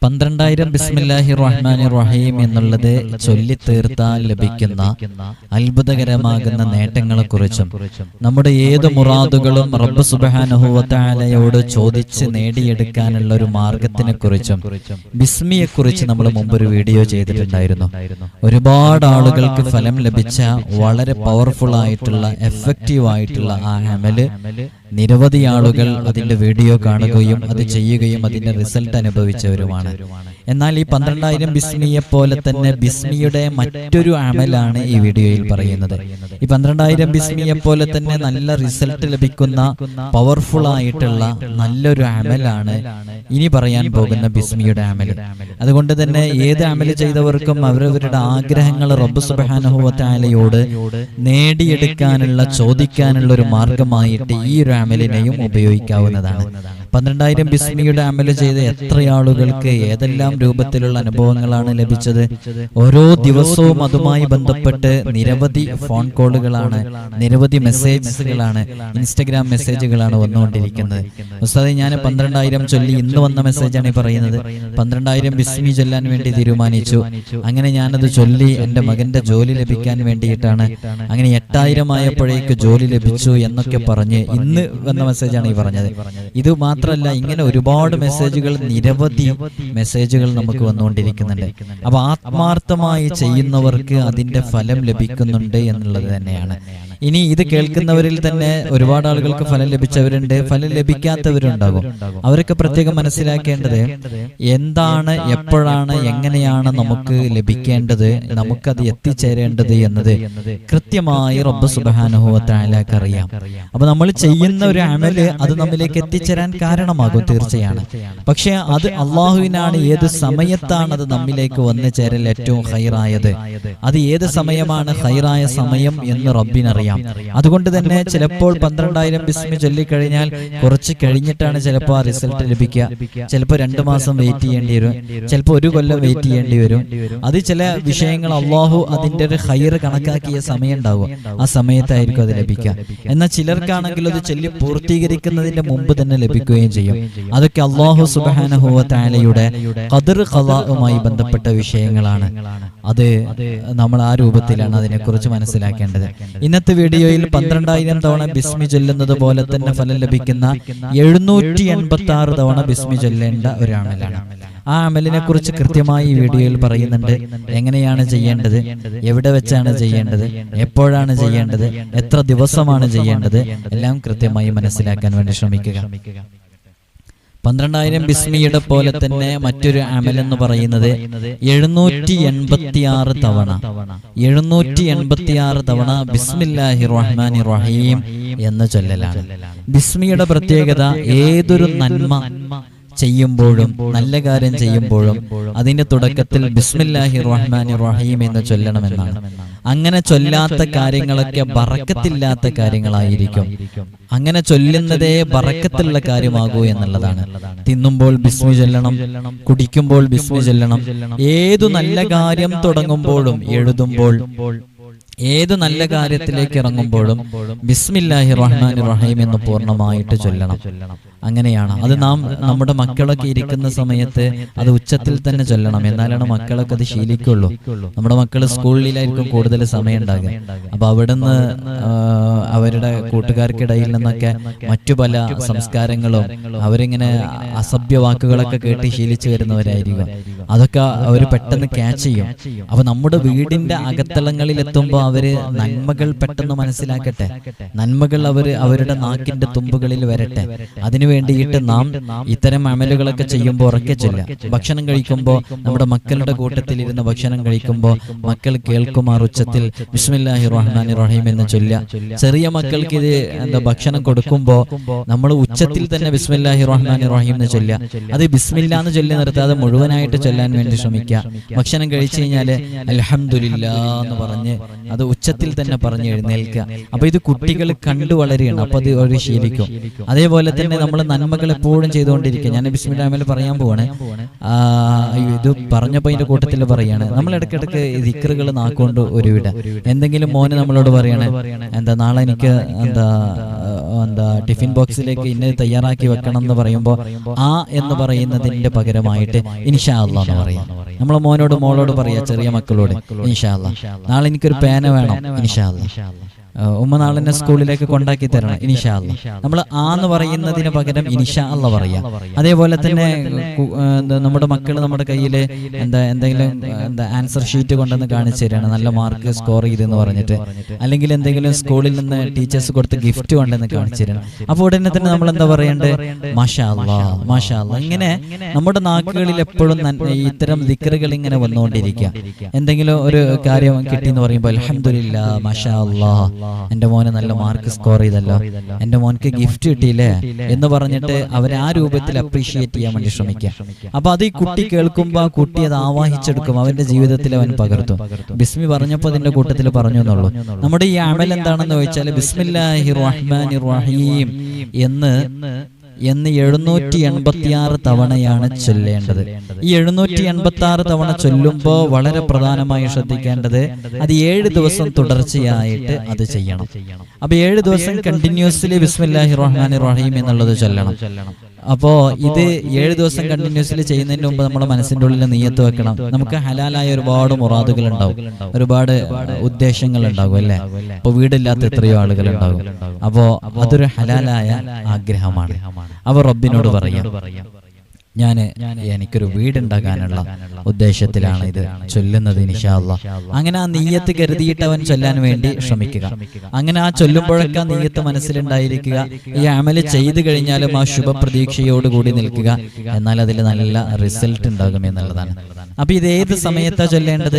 12000 ബിസ്മില്ലാഹിർ റഹ്മാനിർ റഹീം എന്നുള്ളത് ചൊല്ലിത്തീർത്താൽ ലഭിക്കുന്ന അത്ഭുതകരമാകുന്ന നേട്ടങ്ങളെക്കുറിച്ചും നമ്മുടെ ഏത് മുറാദുകളും റബ്ബ് സുബ്ഹാനഹു വ തആലയോട് ചോദിച്ച് നേടിയെടുക്കാനുള്ള ഒരു മാർഗത്തിനെ കുറിച്ചും ബിസ്മിയെക്കുറിച്ച് നമ്മൾ മുമ്പൊരു വീഡിയോ ചെയ്തിട്ടുണ്ടായിരുന്നു. ഒരുപാട് ആളുകൾക്ക് ഫലം ലഭിച്ച വളരെ പവർഫുൾ ആയിട്ടുള്ള എഫക്റ്റീവ് ആയിട്ടുള്ള ആ അമല് നിരവധി ആളുകൾ അതിന്റെ വീഡിയോ കാണുകയും അത് ചെയ്യുകയും അതിന്റെ റിസൾട്ട് അനുഭവിച്ചവരുമാണ്. എന്നാൽ ഈ 12000 ബിസ്മിയെ പോലെ തന്നെ ബിസ്മിയുടെ മറ്റൊരു അമലാണ് ഈ വീഡിയോയിൽ പറയുന്നത്. ഈ 12000 ബിസ്മിയെ പോലെ തന്നെ നല്ല റിസൾട്ട് ലഭിക്കുന്ന പവർഫുൾ ആയിട്ടുള്ള നല്ലൊരു അമലാണ് ഇനി പറയാൻ പോകുന്ന ബിസ്മിയുടെ അമല്. അതുകൊണ്ട് തന്നെ ഏത് അമല് ചെയ്തവർക്കും അവരവരുടെ ആഗ്രഹങ്ങൾ റബ്ബ് സുബ്ഹാനഹു വ തആലയോട് നേടിയെടുക്കാനുള്ള ചോദിക്കാനുള്ള ഒരു മാർഗമായിട്ട് ഈ ഒരു അമലിനെയും ഉപയോഗിക്കാവുന്നതാണ്. 12000 ബിസ്മിയുടെ അമല് ചെയ്ത എത്ര ആളുകൾക്ക് ഏതെല്ലാം രൂപത്തിലുള്ള അനുഭവങ്ങളാണ് ലഭിച്ചത്? ഓരോ ദിവസവും അതുമായി ബന്ധപ്പെട്ട് നിരവധി ഫോൺ കോളുകളാണ്, നിരവധി മെസ്സേജുകളാണ്, ഇൻസ്റ്റഗ്രാം മെസ്സേജുകളാണ് വന്നുകൊണ്ടിരിക്കുന്നത്. ഉസ്താദേ, ഞാൻ 12000 ചൊല്ലി, ഇന്ന് വന്ന മെസ്സേജാണ് ഈ പറയുന്നത്. 12000 ബിസ്മി ചൊല്ലാൻ വേണ്ടി തീരുമാനിച്ചു. അങ്ങനെ ഞാനത് ചൊല്ലി എൻ്റെ മകന്റെ ജോലി ലഭിക്കാൻ വേണ്ടിയിട്ടാണ്. അങ്ങനെ 8000 ആയപ്പോഴേക്ക് ജോലി ലഭിച്ചു എന്നൊക്കെ പറഞ്ഞ് ഇന്ന് വന്ന മെസ്സേജാണ് ഈ പറഞ്ഞത്. ഇത് മാത്രമല്ല, ഇങ്ങനെ ഒരുപാട് മെസ്സേജുകൾ, നിരവധി മെസ്സേജുകൾ നമുക്ക് വന്നുകൊണ്ടിരിക്കുന്നുണ്ട്. അപ്പൊ ആത്മാർത്ഥമായി ചെയ്യുന്നവർക്ക് അതിന്റെ ഫലം ലഭിക്കുന്നുണ്ട് എന്നുള്ളത് തന്നെയാണ്. ഇനി ഇത് കേൾക്കുന്നവരിൽ തന്നെ ഒരുപാട് ആളുകൾക്ക് ഫലം ലഭിച്ചവരുണ്ട്, ഫലം ലഭിക്കാത്തവരുണ്ടാകും. അവരൊക്കെ പ്രത്യേകം മനസ്സിലാക്കേണ്ടത് എന്താണ്, എപ്പോഴാണ്, എങ്ങനെയാണ് നമുക്ക് ലഭിക്കേണ്ടത്, നമുക്കത് എത്തിച്ചേരേണ്ടത് എന്നത് കൃത്യമായി റബ്ബ് സുബ്ഹാനഹു വ തആലക്ക് അറിയാം. അപ്പൊ നമ്മൾ ചെയ്യുന്ന ഒരു അമല് അത് നമ്മിലേക്ക് എത്തിച്ചേരാൻ കാരണമാകും, തീർച്ചയാണ്. പക്ഷെ അത് അള്ളാഹുവിനാണ് ഏത് സമയത്താണ് അത് നമ്മിലേക്ക് വന്നു ചേരൽ ഏറ്റവും ഹൈറായത്, അത് ഏത് സമയമാണ് ഹൈറായ സമയം എന്ന് റബ്ബിനറിയാം. അതുകൊണ്ട് തന്നെ ചിലപ്പോൾ 12000 ബിസ്മി ചൊല്ലിക്കഴിഞ്ഞാൽ കുറച്ച് കഴിഞ്ഞിട്ടാണ് ചിലപ്പോൾ ആ റിസൾട്ട് ലഭിക്കുക. ചിലപ്പോൾ 2 മാസം വെയിറ്റ് ചെയ്യേണ്ടി വരും, ചിലപ്പോൾ 1 കൊല്ലം വെയിറ്റ് ചെയ്യേണ്ടി വരും. അത് ചില വിഷയങ്ങൾ അള്ളാഹു അതിന്റെ ഒരു ഹൈർ കണക്കാക്കിയ സമയം ഉണ്ടാകും, ആ സമയത്തായിരിക്കും അത് ലഭിക്കുക. എന്നാൽ ചിലർക്കാണെങ്കിൽ അത് ചൊല്ലി പൂർത്തീകരിക്കുന്നതിന്റെ മുമ്പ് തന്നെ ലഭിക്കുകയും ചെയ്യും. അതൊക്കെ അല്ലാഹു സുബ്ഹാനഹു വ തആലയുടെ ഖദർ ഖളാഉമായി ബന്ധപ്പെട്ട വിഷയങ്ങളാണ്. അത് നമ്മൾ ആ രൂപത്തിലാണ് അതിനെക്കുറിച്ച് മനസ്സിലാക്കേണ്ടത്. ഇന്നത്തെ വീഡിയോയിൽ 12000 തവണ ബിസ്മി ചൊല്ലുന്നത് പോലെ തന്നെ ഫലം ലഭിക്കുന്ന 786 തവണ ബിസ്മി ചൊല്ലേണ്ട ഒരു അമലാണ്. ആ അമലിനെ കുറിച്ച് കൃത്യമായി ഈ വീഡിയോയിൽ പറയുന്നുണ്ട്. എങ്ങനെയാണ് ചെയ്യേണ്ടത്, എവിടെ വെച്ചാണ് ചെയ്യേണ്ടത്, എപ്പോഴാണ് ചെയ്യേണ്ടത്, എത്ര ദിവസമാണ് ചെയ്യേണ്ടത്, എല്ലാം കൃത്യമായി മനസ്സിലാക്കാൻ വേണ്ടി ശ്രമിക്കുക. 12000 ബിസ്മിയുടെ പോലെ തന്നെ മറ്റൊരു അമൽ എന്ന് പറയുന്നത് 786 തവണ ബിസ്മില്ലാഹിർ റഹ്മാനിർ റഹീം എന്ന് ചൊല്ലലാണ്. ബിസ്മിയുടെ പ്രത്യേകത ഏതൊരു നന്മ ചെയ്യുമ്പോഴും, നല്ല കാര്യം ചെയ്യുമ്പോഴും അതിന്റെ തുടക്കത്തിൽ ബിസ്മില്ലാഹിർ റഹ്മാനിർ റഹീം എന്ന് ചൊല്ലണമെന്നാണ്. അങ്ങനെ ചൊല്ലാത്ത കാര്യങ്ങളൊക്കെ ബറക്കത്തില്ലാത്ത കാര്യങ്ങളായിരിക്കും. അങ്ങനെ ചൊല്ലുന്നതേ ബറക്കത്തുള്ള കാര്യമാകൂ എന്നുള്ളതാണ്. തിന്നുമ്പോൾ ബിസ്മി ചൊല്ലണം, കുടിക്കുമ്പോൾ ബിസ്മി ചൊല്ലണം. ഏതു നല്ല കാര്യം തുടങ്ങുമ്പോഴും, എഴുതുമ്പോൾ, ഏത് നല്ല കാര്യത്തിലേക്ക് ഇറങ്ങുമ്പോഴും ബിസ്മില്ലാഹിർ റഹ്മാനിർ റഹീം എന്ന് പൂർണ്ണമായിട്ട് ചൊല്ലണം. അങ്ങനെയാണ് അത് നാം നമ്മുടെ മക്കളൊക്കെ ഇരിക്കുന്ന സമയത്ത് അത് ഉച്ചത്തിൽ തന്നെ ചൊല്ലണം. എന്നാലാണ് മക്കളൊക്കെ അത് ശീലിക്കുള്ളൂ. നമ്മുടെ മക്കൾ സ്കൂളിലായിരിക്കും കൂടുതൽ സമയം ഉണ്ടാകുക. അപ്പൊ അവിടുന്ന് അവരുടെ കൂട്ടുകാർക്കിടയിൽ നിന്നൊക്കെ മറ്റു പല സംസ്കാരങ്ങളും അവരിങ്ങനെ അസഭ്യ വാക്കുകളൊക്കെ കേട്ട് ശീലിച്ചു വരുന്നവരായിരിക്കും. അതൊക്കെ അവർ പെട്ടെന്ന് ക്യാച്ച് ചെയ്യും. അപ്പൊ നമ്മുടെ വീടിന്റെ അകത്തളങ്ങളിൽ എത്തുമ്പോൾ അവര് നന്മകൾ പെട്ടെന്ന് മനസ്സിലാക്കട്ടെ, നന്മകൾ അവരുടെ നാക്കിന്റെ തുമ്പുകളിൽ വരട്ടെ. അതിനു വേണ്ടിയിട്ട് നാം ഇത്തരം അമലുകളൊക്കെ ചെയ്യുമ്പോൾ ഉറക്കെ ചൊല്ലുക. ഭക്ഷണം കഴിക്കുമ്പോൾ നമ്മുടെ മക്കളുടെ കൂട്ടത്തിൽ ഇരുന്ന് ഭക്ഷണം കഴിക്കുമ്പോൾ മക്കൾ കേൾക്കുമാർ ഉച്ചത്തിൽ ബിസ്മില്ലാഹിർ റഹ്മാനിർ റഹീം എന്ന് ചൊല്ലുക. ചെറിയ മക്കൾക്ക് ഇത് ഭക്ഷണം കൊടുക്കുമ്പോൾ നമ്മൾ ഉച്ചത്തിൽ തന്നെ ബിസ്മില്ലാഹിർ റഹ്മാനിർ റഹീം എന്ന് ചൊല്ലുക. അത് ബിസ്മില്ലാ എന്ന് ചൊല്ലി നിർത്താതെ മുഴുവനായിട്ട് ചൊല്ലാൻ വേണ്ടി ശ്രമിക്കുക. ഭക്ഷണം കഴിച്ചു കഴിഞ്ഞാല് അൽഹംദുലില്ലാ എന്ന് പറഞ്ഞ് അത് ഉച്ചത്തിൽ തന്നെ പറഞ്ഞ് എഴുന്നേൽക്കുക. അപ്പൊ ഇത് കുട്ടികൾ കണ്ടു വളരുകയാണ്. അപ്പൊ അത് ഒരു ശീലിക്കും. അതേപോലെ തന്നെ നമ്മൾ നന്മകൾ എപ്പോഴും ചെയ്തുകൊണ്ടിരിക്കുക. ഞാൻ ബിസ്മില്ലാ അമൽ പറയാൻ പോവാണ്. ഇത് പറഞ്ഞപ്പോ അതിന്റെ കൂട്ടത്തിൽ പറയാണ്, നമ്മൾ ഇടയ്ക്കിടയ്ക്ക് ദിക്റുകൾ നാക്കൊണ്ട് ഒരു വിട. എന്തെങ്കിലും മോന് നമ്മളോട് പറയണേ, എന്താ നാളെ എനിക്ക് എന്താ ടിഫിൻ ബോക്സിലേക്ക് ഇന്നത് തയ്യാറാക്കി വെക്കണം എന്ന് പറയുമ്പോൾ ആ എന്ന് പറയുന്നതിന്റെ പകരമായിട്ട് ഇൻഷാ അല്ലാഹ് എന്ന് പറയാം. നമ്മളെ മോനോട് മോളോട് പറയാ, ചെറിയ മക്കളോട് ഇൻഷാ അല്ലാഹ്, നാളെ എനിക്കൊരു പേന വേണം ഇൻഷാ അല്ലാഹ്, ഉമ്മ നാളെ സ്കൂളിലേക്ക് കൊണ്ടാക്കി തരണം ഇൻഷാ അല്ലാഹ്. നമ്മൾ ആ എന്ന് പറയുന്നതിന് പകരം ഇൻഷാ അല്ലാഹ് പറയാം. അതേപോലെ തന്നെ നമ്മുടെ മക്കൾ നമ്മുടെ കയ്യിൽ എന്തെങ്കിലും ആൻസർ ഷീറ്റ് കൊണ്ടുവന്ന് കാണിച്ചു തരാണ്, നല്ല മാർക്ക് സ്കോർ ചെയ്തെന്ന് പറഞ്ഞിട്ട്, അല്ലെങ്കിൽ എന്തെങ്കിലും സ്കൂളിൽ നിന്ന് ടീച്ചേഴ്സ് കൊടുത്ത് ഗിഫ്റ്റ് കൊണ്ടുവന്ന് കാണിച്ചു തരണം. അപ്പോൾ ഉടനെ തന്നെ നമ്മൾ എന്താ പറയേണ്ടത്? മാഷാ അല്ലാഹ്, മാഷാ അല്ലാഹ്. ഇങ്ങനെ നമ്മുടെ നാക്കുകളിൽ എപ്പോഴും ഇത്തരം ദിക്റുകൾ ഇങ്ങനെ വന്നുകൊണ്ടിരിക്കുക. എന്തെങ്കിലും ഒരു കാര്യം കിട്ടിയെന്ന് പറയുമ്പോൾ അൽഹംദുലില്ലാഹ്, മാഷാ അല്ലാഹ്, എന്റെ മോന് നല്ല മാർക്ക് സ്കോർ ചെയ്തല്ലോ, എന്റെ മോൻക്ക് ഗിഫ്റ്റ് കിട്ടിയില്ലേ എന്ന് പറഞ്ഞിട്ട് അവരെ ആ രൂപത്തിൽ അപ്രീഷിയേറ്റ് ചെയ്യാൻ വേണ്ടി ശ്രമിക്കുക. അപ്പൊ അത് ഈ കുട്ടി കേൾക്കുമ്പോൾ ആ കുട്ടി അത് ആവാഹിച്ചെടുക്കും, അവന്റെ ജീവിതത്തിൽ അവൻ പകർത്തും. ബിസ്മി പറഞ്ഞപ്പോൾ അതിന്റെ കൂട്ടത്തിൽ പറഞ്ഞു എന്നുള്ളൂ. നമ്മുടെ ഈ അമൽ എന്താണെന്ന് ചോദിച്ചാൽ ബിസ്മില്ലാഹിർ റഹ്മാനിർ റഹീം എന്ന് 786 തവണയാണ് ചൊല്ലേണ്ടത്. ഈ 786 തവണ ചൊല്ലുമ്പോൾ വളരെ പ്രധാനമായി ശ്രദ്ധിക്കേണ്ടത് അത് 7 ദിവസം തുടർച്ചയായിട്ട് അത് ചെയ്യണം. അപ്പൊ 7 ദിവസം കണ്ടിന്യൂസ്ലി ബിസ്മില്ലാഹിർ റഹ്മാനിർ റഹീം എന്നുള്ളത് ചൊല്ലണം. അപ്പോ ഇത് 7 ദിവസം കണ്ടിന്യൂസ്ലി ചെയ്യുന്നതിന് മുമ്പ് നമ്മുടെ മനസ്സിന്റെ ഉള്ളിൽ നിയ്യത്ത് വെക്കണം. നമുക്ക് ഹലാലായ ഒരുപാട് മുറാദുകൾ ഉണ്ടാവും, ഒരുപാട് ഉദ്ദേശങ്ങൾ ഉണ്ടാകും അല്ലെ. ഇപ്പൊ വീടില്ലാത്ത എത്രയോ ആളുകൾ ഉണ്ടാകും. അപ്പോ അതൊരു ഹലാലായ ആഗ്രഹമാണ്. അവർ റബ്ബിനോട് പറയാം, എനിക്കൊരു വീടുണ്ടാകാനുള്ള ഉദ്ദേശത്തിലാണ് ഇത് ചൊല്ലുന്നത് ഇൻഷാ അല്ലാഹ്. അങ്ങനെ ആ നീയത്ത് കരുതിയിട്ട് അവൻ ചൊല്ലാൻ വേണ്ടി ശ്രമിക്കുക. അങ്ങനെ ആ ചൊല്ലുമ്പോഴൊക്കെ നീയത്ത് മനസ്സിലുണ്ടായിരിക്കുക. ഈ അമല് ചെയ്തു കഴിഞ്ഞാലും ആ ശുഭപ്രതീക്ഷയോടുകൂടി നിൽക്കുക. എന്നാൽ അതിൽ നല്ല റിസൾട്ട് ഉണ്ടാകും എന്നുള്ളതാണ്. അപ്പൊ ഇത് ഏത് സമയത്താ ചൊല്ലേണ്ടത്?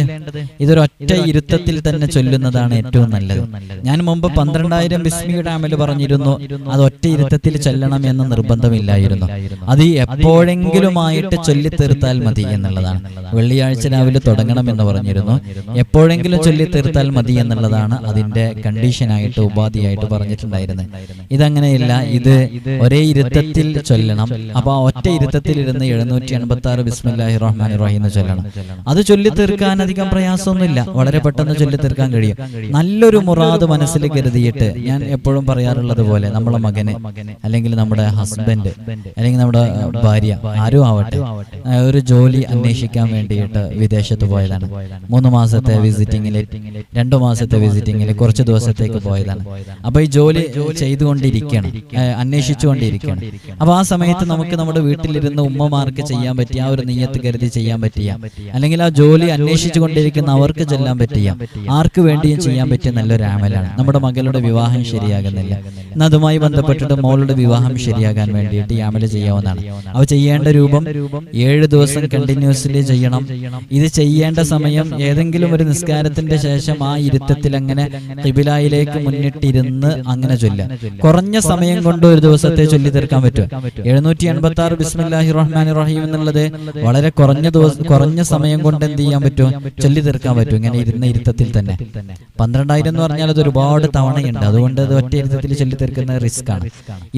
ഇതൊരൊറ്റ ഇരുത്തത്തിൽ തന്നെ ചൊല്ലുന്നതാണ് ഏറ്റവും നല്ലത്. ഞാൻ മുമ്പ് 12,000 ബിസ്മിയുടെ അമല് പറഞ്ഞിരുന്നു. അത് ഒറ്റ ഇരുത്തത്തിൽ ചൊല്ലണം എന്ന നിർബന്ധമില്ലായിരുന്നു. അത് എപ്പോഴെങ്കിലുമായിട്ട് ചൊല്ലി തീർത്താൽ മതി എന്നുള്ളതാണ്. വെള്ളിയാഴ്ച രാവിലെ തുടങ്ങണം എന്ന് പറഞ്ഞിരുന്നു. എപ്പോഴെങ്കിലും ചൊല്ലി തീർത്താൽ മതി എന്നുള്ളതാണ് അതിന്റെ കണ്ടീഷനായിട്ട്, ഉപാധിയായിട്ട് പറഞ്ഞിട്ടുണ്ടായിരുന്നത്. ഇതങ്ങനെയില്ല, ഇത് ഒരേ ഇരുത്തത്തിൽ ചൊല്ലണം. അപ്പൊ ആ ഒറ്റ ഇരുത്തത്തിൽ ഇരുന്ന് 786 ബിസ്മില്ലാഹിർ റഹ്മാനിർ റഹീം ചൊല്ലണം. അത് ചൊല്ലി തീർക്കാൻ അധികം പ്രയാസമൊന്നുമില്ല, വളരെ പെട്ടെന്ന് ചൊല്ലി തീർക്കാൻ കഴിയും. നല്ലൊരു മുറാദ് മനസ്സിൽ കരുതിയിട്ട്, ഞാൻ എപ്പോഴും പറയാറുള്ളത് പോലെ നമ്മളെ മകന് അല്ലെങ്കിൽ നമ്മുടെ ഹസ്ബൻഡ് അല്ലെങ്കിൽ നമ്മുടെ ഭാര്യ ആരും ആവട്ടെ, ഒരു ജോലി അന്വേഷിക്കാൻ വേണ്ടിയിട്ട് വിദേശത്ത് പോയതാണ്. 3 മാസത്തെ വിസിറ്റിങ്ങിൽ, 2 മാസത്തെ വിസിറ്റിങ്ങിൽ കുറച്ച് ദിവസത്തേക്ക് പോയതാണ്. അപ്പൊ ഈ ജോലി ചെയ്തുകൊണ്ടിരിക്കണം, അന്വേഷിച്ചുകൊണ്ടിരിക്കണം. അപ്പൊ ആ സമയത്ത് നമുക്ക് നമ്മുടെ വീട്ടിലിരുന്ന് ഉമ്മമാർക്ക് ചെയ്യാൻ പറ്റിയ ആ ഒരു നിയ്യത്ത് കരുതി ചെയ്യാൻ പറ്റിയ, അല്ലെങ്കിൽ ആ ജോലി അന്വേഷിച്ചു കൊണ്ടിരിക്കുന്ന അവർക്ക് ചെല്ലാൻ പറ്റിയ, ആർക്ക് വേണ്ടിയും ചെയ്യാൻ പറ്റിയ നല്ലൊരു അമലാണ്. നമ്മുടെ മകളുടെ വിവാഹം ശരിയാകുന്നില്ല, എന്നാൽ അതുമായി ബന്ധപ്പെട്ടിട്ട് മോളുടെ വിവാഹം ശരിയാകാൻ വേണ്ടിയിട്ട് ഈ അമല് ചെയ്യാവുന്നതാണ്. അവ ചെയ്യേണ്ട രൂപം 7 ദിവസം കണ്ടിന്യൂസ്ലി ചെയ്യണം. ഇത് ചെയ്യേണ്ട സമയം ഏതെങ്കിലും ഒരു നിസ്കാരത്തിന്റെ ശേഷം ആ ഇരുത്തത്തിൽ അങ്ങനെ ഖിബിലയിലേക്ക് മുന്നിട്ടിരുന്ന് അങ്ങനെ ചൊല്ലുക. കുറഞ്ഞ സമയം കൊണ്ട് ഒരു ദിവസത്തെ ചൊല്ലി തീർക്കാൻ പറ്റും. 786 ബിസ്മില്ലാഹിർ റഹ്മാനിർ റഹീം എന്നുള്ളത് വളരെ കുറഞ്ഞ സമയം കൊണ്ട് എന്ത് ചെയ്യാൻ പറ്റും? ചൊല്ലി തീർക്കാൻ പറ്റും. ഇങ്ങനെ ഇരുന്ന ഇരുത്തത്തിൽ തന്നെ. 12,000 എന്ന് പറഞ്ഞാൽ അത് ഒരുപാട് തവണയുണ്ട്. അതുകൊണ്ട് അത് ഒറ്റ ഇരുത്തത്തിൽ ചൊല്ലി തീർക്കുന്ന റിസ്ക് ആണ്.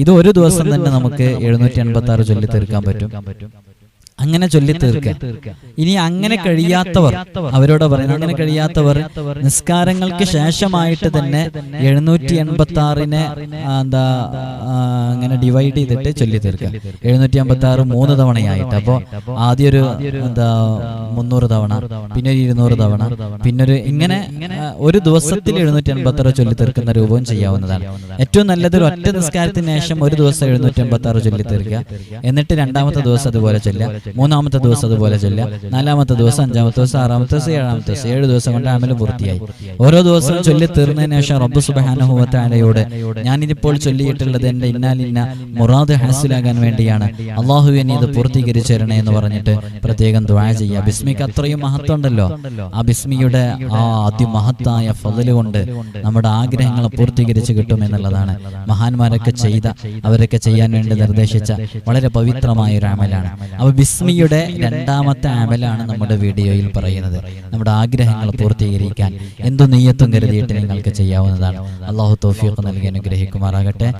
ഇത് ഒരു ദിവസം തന്നെ നമുക്ക് 786 ചൊല്ലി തീർക്കാൻ പറ്റും. അങ്ങനെ ചൊല്ലി തീർക്കുക. ഇനി അങ്ങനെ കഴിയാത്തവർ, അവരോട് പറയുന്നത്, അങ്ങനെ കഴിയാത്തവർ നിസ്കാരങ്ങൾക്ക് ശേഷമായിട്ട് തന്നെ 786 അങ്ങനെ ഡിവൈഡ് ചെയ്തിട്ട് ചൊല്ലി തീർക്കുക. 786 3 തവണയായിട്ട്. അപ്പോൾ ആദ്യം ഒരു 300 തവണ, പിന്നെ ഒരു 200 തവണ, പിന്നൊരു ഇങ്ങനെ ഒരു ദിവസത്തിൽ 786 ചൊല്ലി തീർക്കുന്ന രൂപവും ചെയ്യാവുന്നതാണ്. ഏറ്റവും നല്ലത് ഒറ്റ നിസ്കാരത്തിന് ശേഷം ഒരു ദിവസം 786 ചൊല്ലി തീർക്കുക. എന്നിട്ട് 2ാമത്തെ ദിവസം അതുപോലെ ചൊല്ലുക, 3ാമത്തെ ദിവസം അതുപോലെ ചൊല്ലുക, 4ാമത്തെ ദിവസം, 5ാമത്തെ ദിവസം, 6ാമത്തെ ദിവസം, 7ാമത്തെ ദിവസം. 7 ദിവസം കൊണ്ട് അമല് പൂർത്തിയായി. ഓരോ ദിവസവും ചൊല്ലി തീർന്നതിന് ശേഷം റബ്ബ് സുബ്ഹാനഹു വ തആലയോട് ഞാനിതിപ്പോൾ ചൊല്ലിയിട്ടുള്ളത് എന്റെ ഇന്നാലിന്ന മുറാദ് ഹാസിലാകാൻ വേണ്ടിയാണ്, അല്ലാഹുവേ നീ ഇത് പൂർത്തീകരിച്ചു തരണേ എന്ന് പറഞ്ഞിട്ട് പ്രത്യേകം ദുആ ചെയ്യുക. ബിസ്മിക്ക് അത്രയും മഹത്വം ഉണ്ടല്ലോ. ആ ബിസ്മിയുടെ ആ അതിമഹത്തായ ഫള് കൊണ്ട് നമ്മുടെ ആഗ്രഹങ്ങൾ പൂർത്തീകരിച്ച് കിട്ടുമെന്നുള്ളതാണ് മഹാന്മാരൊക്കെ ചെയ്ത, അവരൊക്കെ ചെയ്യാൻ വേണ്ടി നിർദ്ദേശിച്ച വളരെ പവിത്രമായ ഒരു അമലാണ്. അപ്പൊ ബിസ്മിയുടെ 2ാമത്തെ അമലാണ് നമ്മുടെ വീഡിയോയിൽ പറയുന്നത്. നമ്മുടെ ആഗ്രഹങ്ങൾ പൂർത്തീകരിക്കാൻ എന്തു നിയ്യത്തും കരുതിയിട്ട് നിങ്ങൾക്ക് ചെയ്യാവുന്നതാണ്. അല്ലാഹു തൗഫീഖ് നൽകി അനുഗ്രഹിക്കുമാറാകട്ടെ.